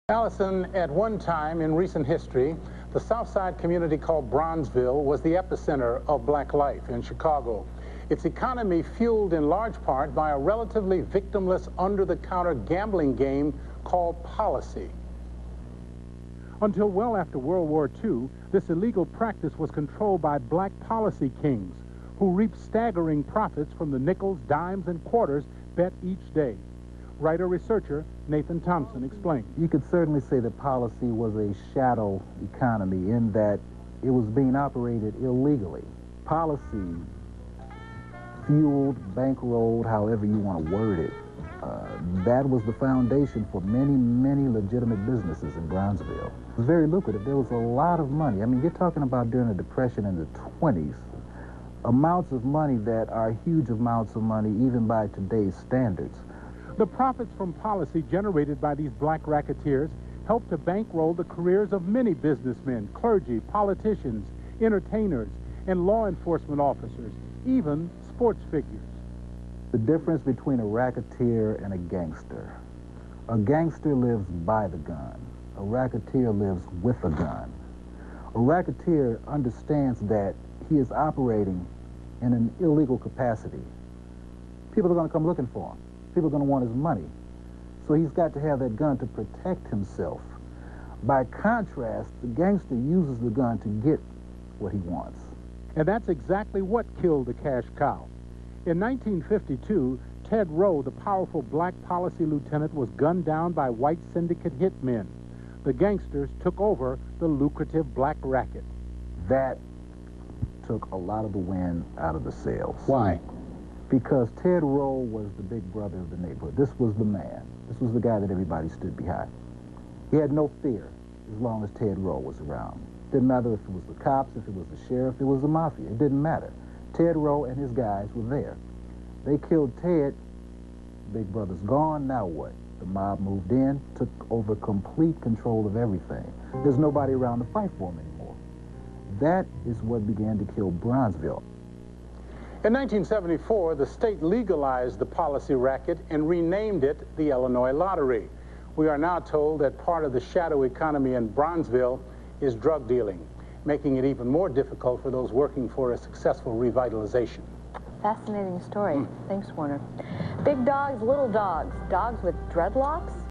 Allison, at one time in recent history, the Southside community called Bronzeville was the epicenter of black life in Chicago. Its economy fueled in large part by a relatively victimless under-the-counter gambling game called policy. Until well after World War II, this illegal practice was controlled by black policy kings who reaped staggering profits from the nickels, dimes, and quarters bet each day. Writer-researcher Nathan Thompson explained. You could certainly say that policy was a shadow economy in that it was being operated illegally. Policy fueled, bankrolled, however you want to word it. That was the foundation for many legitimate businesses in Bronzeville. It was very lucrative. There was a lot of money. I mean, you're talking about during the Depression in the 20s, amounts of money that are huge amounts of money even by today's standards. The profits from policy generated by these black racketeers helped to bankroll the careers of many businessmen, clergy, politicians, entertainers, and law enforcement officers, even sports figures. The difference between a racketeer and a gangster lives by the gun. A racketeer lives with a gun. A racketeer understands that he is operating in an illegal capacity. People are going to come looking for him. People are going to want his money. So he's got to have that gun to protect himself. By contrast, the gangster uses the gun to get what he wants. And that's exactly what killed the cash cow. In 1952, Ted Rowe, the powerful black policy lieutenant, was gunned down by white syndicate hitmen. The gangsters took over the lucrative black racket. That took a lot of the wind out of the sails. Why? Because Ted Rowe was the big brother of the neighborhood. This was the man. This was the guy that everybody stood behind. He had no fear as long as Ted Rowe was around. Didn't matter if it was the cops, if it was the sheriff, it was the mafia. It didn't matter. Ted Rowe and his guys were there. They killed Ted. Big brother's gone, now what? The mob moved in, took over complete control of everything. There's nobody around to fight for him anymore. That is what began to kill Bronzeville. In 1974, the state legalized the policy racket and renamed it the Illinois Lottery. We are now told that part of the shadow economy in Bronzeville is drug dealing, making it even more difficult for those working for a successful revitalization. Fascinating story. Thanks, Warner. Big dogs, little dogs. Dogs with dreadlocks?